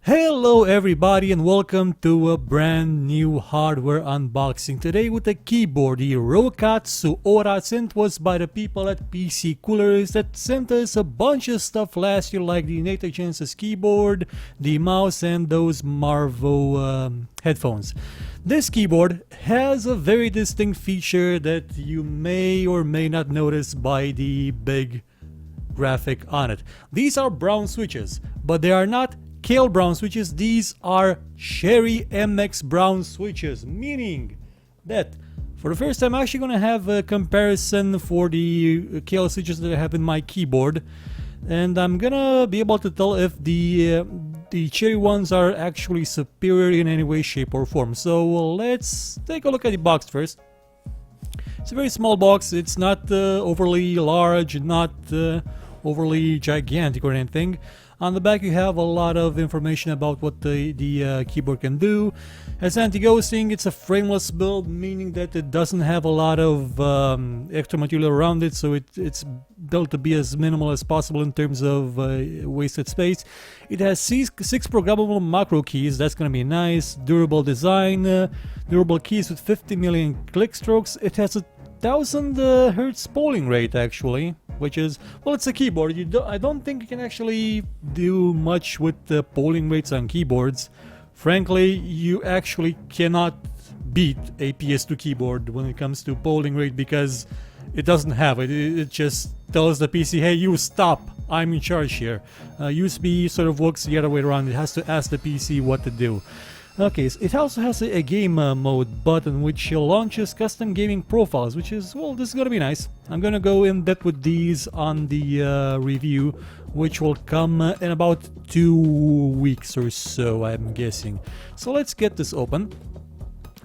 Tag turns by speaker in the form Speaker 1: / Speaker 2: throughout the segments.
Speaker 1: Hello everybody and welcome to a brand new hardware unboxing. Today with a keyboard, the Roccat Suora, sent was by the people at PC Coolers that sent us a bunch of stuff last year, like the Nate Genesis keyboard, the mouse, and those Marvo headphones. This keyboard has a very distinct feature that you may or may not notice by the big graphic on it. These are brown switches, but they are not Kale brown switches. These are Cherry MX brown switches, meaning that for the first time I'm actually going to have a comparison for the Kale switches that I have in my keyboard, and I'm gonna be able to tell if the Cherry ones are actually superior in any way, shape, or form. So let's take a look at the box first. It's a very small box. It's not overly large, not overly gigantic or anything. On the back you have a lot of information about what the keyboard can do. As anti-ghosting, it's a frameless build, meaning that it doesn't have a lot of extra material around it, so it's built to be as minimal as possible in terms of wasted space. It has six programmable macro keys. That's going to be nice. Durable design, durable keys with 50 million click strokes. It has a 1000 hertz polling rate actually, which is, well, it's a keyboard. I don't think you can actually do much with the polling rates on keyboards. Frankly, you actually cannot beat a PS2 keyboard when it comes to polling rate because it doesn't have it. It just tells the PC, hey, you stop, I'm in charge here. USB sort of works the other way around. It has to ask the PC what to do. Okay, so it also has a game mode button which launches custom gaming profiles, which is, well, this is gonna be nice. I'm gonna go in depth with these on the review, which will come in about 2 weeks or so, I'm guessing. So let's get this open.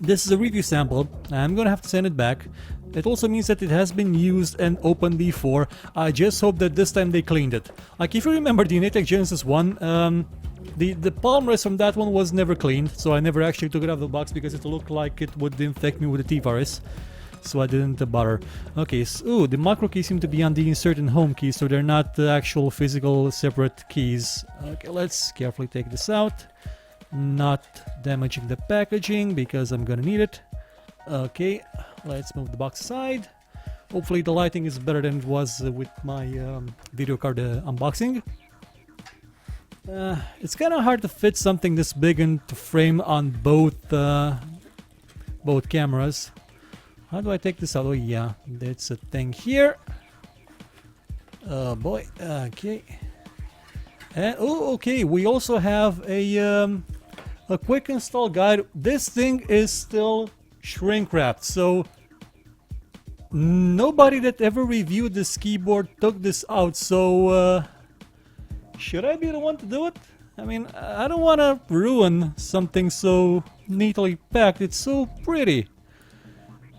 Speaker 1: This is a review sample. I'm gonna have to send it back. It also means that it has been used and opened before. I just hope that this time they cleaned it. Like, if you remember the Nate Genesis one, the palm rest from that one was never cleaned, so I never actually took it out of the box because it looked like it would infect me with the T-virus, so I didn't bother. Okay, so ooh, the macro keys seem to be on the insert and home keys, so they're not the actual physical separate keys. Okay, let's carefully take this out, not damaging the packaging because I'm gonna need it. Okay, let's move the box aside. Hopefully the lighting is better than it was with my video card unboxing. It's kind of hard to fit something this big into frame on both cameras. How do I take this out? Oh yeah, that's a thing here. Oh boy. Okay. And oh, okay. We also have a quick install guide. This thing is still shrink wrapped, so nobody that ever reviewed this keyboard took this out. So should I be the one to do it? I mean, I don't want to ruin something so neatly packed. It's so pretty.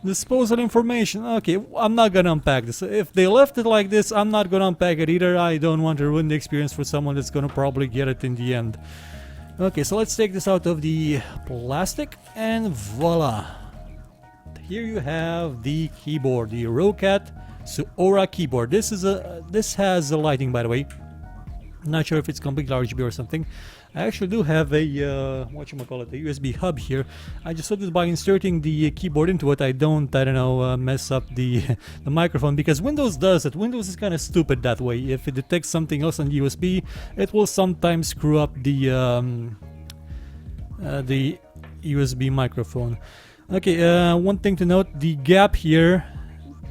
Speaker 1: Disposal information. Okay, I'm not gonna unpack this. If they left it like this, I'm not gonna unpack it either. I don't want to ruin the experience for someone that's gonna probably get it in the end. Okay, so let's take this out of the plastic, and voila. Here you have the keyboard, the Roccat Suora keyboard. This has a lighting, by the way. Not sure if it's completely RGB or something. I actually do have a whatchamacallit, a USB hub here. I just thought that by inserting the keyboard into it, I don't know, mess up the microphone, because Windows does it. Windows is kind of stupid that way. If it detects something else on USB, it will sometimes screw up the USB microphone. Okay, one thing to note: the gap here.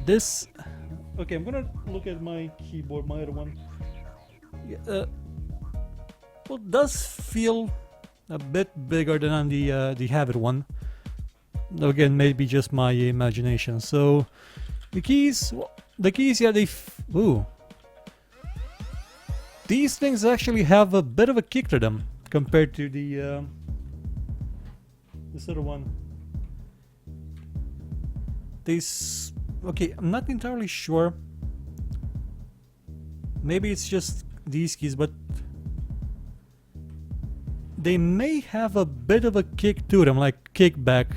Speaker 1: This. Okay, I'm gonna look at my keyboard, my other one. Well, it does feel a bit bigger than on the Habit one. Again, maybe just my imagination. So the keys, well, yeah, ooh, these things actually have a bit of a kick to them compared to the this other one. Okay, I'm not entirely sure. Maybe it's just these keys, but they may have a bit of a kick to them, like kickback,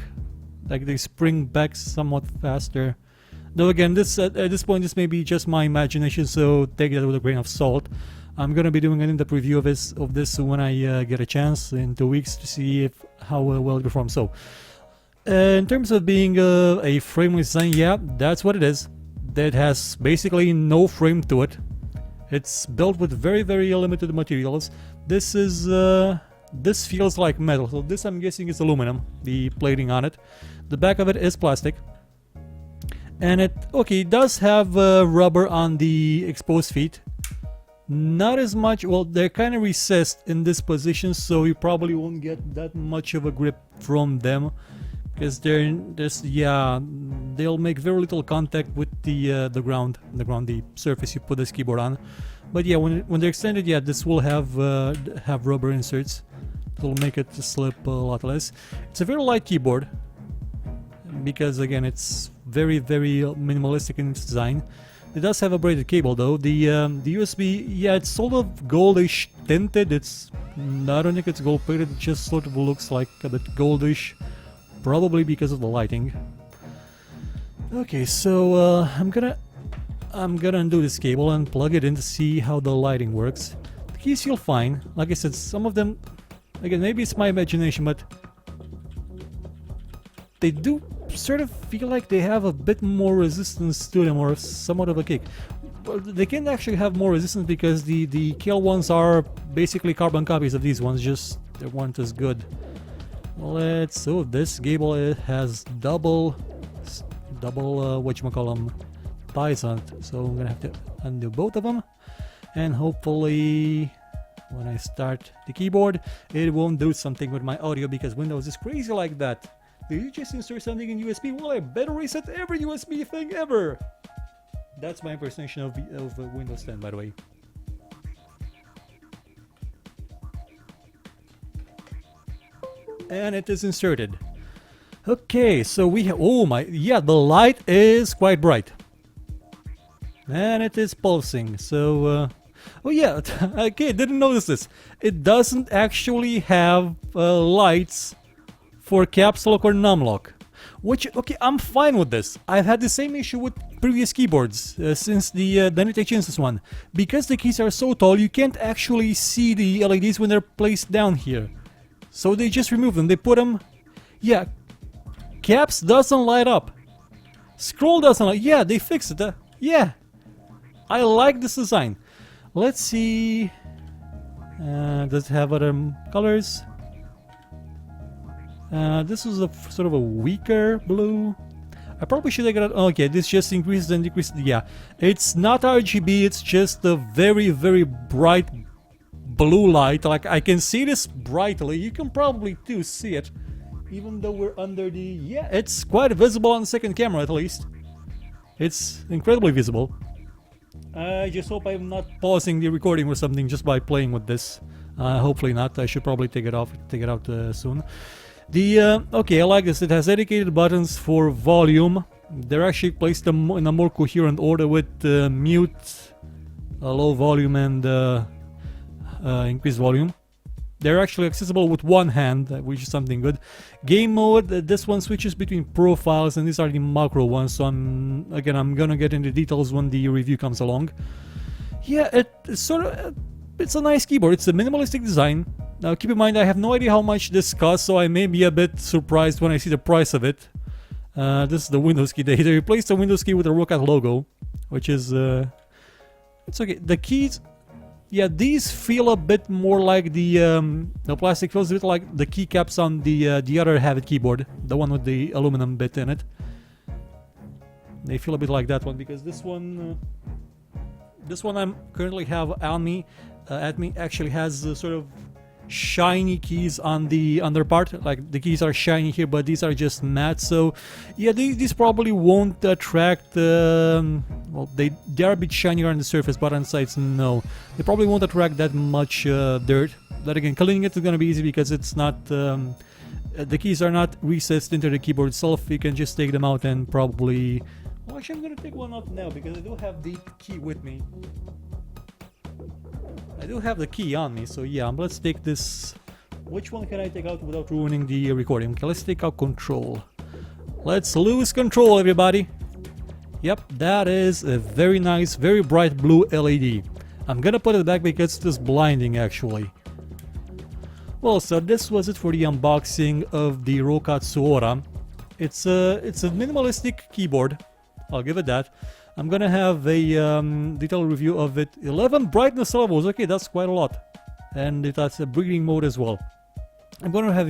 Speaker 1: like they spring back somewhat faster. Though again, this at this point, this may be just my imagination, so take that with a grain of salt. I'm gonna be doing an in-depth review of this when I get a chance in 2 weeks to see how well it performs. So, in terms of being a frameless design, yeah, that's what it is. That has basically no frame to it. It's built with very, very limited materials. This is this feels like metal, so this I'm guessing is aluminum, the plating on it. The back of it is plastic. And it does have rubber on the exposed feet. Not as much, well, they're kind of recessed in this position, so you probably won't get that much of a grip from them. Because they'll make very little contact with the ground, the surface you put this keyboard on. But yeah, when they're extended, yeah, this will have rubber inserts. It'll make it slip a lot less. It's a very light keyboard because again, it's very, very minimalistic in its design. It does have a braided cable though. The USB, yeah, it's sort of goldish tinted. I don't think it's gold plated. It just sort of looks like a bit goldish. Probably because of the lighting. Okay, so I'm gonna undo this cable and plug it in to see how the lighting works. The keys feel fine. Like I said, some of them, again, maybe it's my imagination, but they do sort of feel like they have a bit more resistance to them, or somewhat of a kick. Well, they can actually have more resistance because the KL ones are basically carbon copies of these ones, just they weren't as good. So this cable, it has double whatchamacallem ties on it, so I'm gonna have to undo both of them, and hopefully when I start the keyboard it won't do something with my audio because Windows is crazy like that. Did you just insert something in USB? Well, I better reset every USB thing ever. That's my impersonation of Windows 10, by the way. And it is inserted. Okay, so we have, the light is quite bright. And it is pulsing, so, okay, didn't notice this. It doesn't actually have lights for caps lock or num lock. Which, okay, I'm fine with this. I've had the same issue with previous keyboards since the Nite Genesis one. Because the keys are so tall, you can't actually see the LEDs when they're placed down here. So they just remove them. They put them... Yeah. Caps doesn't light up. Scroll doesn't light... Yeah, they fixed it. Yeah. I like this design. Let's see... does it have other colors? This is a sort of a weaker blue. I probably should have got... Okay, this just increases and decreases... Yeah. It's not RGB. It's just a very, very bright blue light. Like, I can see this brightly. You can probably too see it, even though we're under the... Yeah, it's quite visible on the second camera at least. It's incredibly visible. I just hope I'm not pausing the recording or something just by playing with this. Hopefully not. I should probably take it out soon. Okay, I like this. It has dedicated buttons for volume. They're actually placed in a more coherent order with mute, low volume, and increased volume. They're actually accessible with one hand, which is something good. Game mode, this one switches between profiles, and these are the macro ones, so I'm gonna get into details when the review comes along. Yeah, it's a nice keyboard. It's a minimalistic design. Now keep in mind, I have no idea how much this costs, so I may be a bit surprised when I see the price of it. This is the Windows key. They replaced the Windows key with a Roccat logo, which is... it's okay. The keys... Yeah, these feel a bit more like the plastic feels a bit like the keycaps on the other Habit keyboard, the one with the aluminum bit in it. They feel a bit like that one because this one I'm currently have on me, actually has sort of shiny keys on the under part. Like the keys are shiny here, but these are just matte. So yeah, these probably won't attract. Well, they are a bit shinier on the surface, but on sides, no. They probably won't attract that much dirt. But again, cleaning it is gonna be easy because it's not. The keys are not recessed into the keyboard itself. You can just take them out and probably. Well, actually, I'm gonna take one out now because I do have the key with me. I do have the key on me, so yeah, let's take this. Which one can I take out without ruining the recording? Okay, let's take out control. Let's lose control, everybody. Yep, that is a very nice, very bright blue LED. I'm gonna put it back because it's just blinding actually. Well, so this was it for the unboxing of the Roccat Suora. It's a minimalistic keyboard, I'll give it that. I'm gonna have a detailed review of it. 11 brightness levels, okay, that's quite a lot. And it has a breathing mode as well. I'm gonna have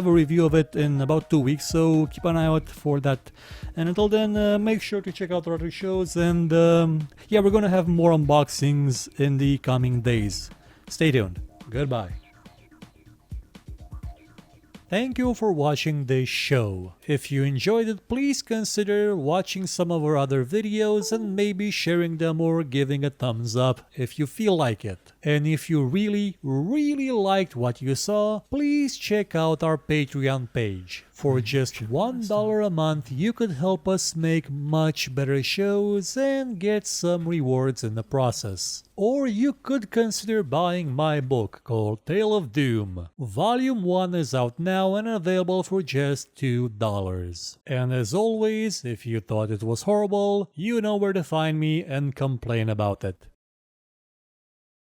Speaker 1: a review of it in about 2 weeks, so keep an eye out for that. And until then, make sure to check out our other shows, and yeah, we're gonna have more unboxings in the coming days. Stay tuned. Goodbye. Thank you for watching this show. If you enjoyed it, please consider watching some of our other videos and maybe sharing them or giving a thumbs up if you feel like it. And if you really liked what you saw, please check out our Patreon page. For just $1 a month, you could help us make much better shows and get some rewards in the process. Or you could consider buying my book called Tale of Doom. Volume 1 is out now and available for just $2. And as always, if you thought it was horrible, you know where to find me and complain about it.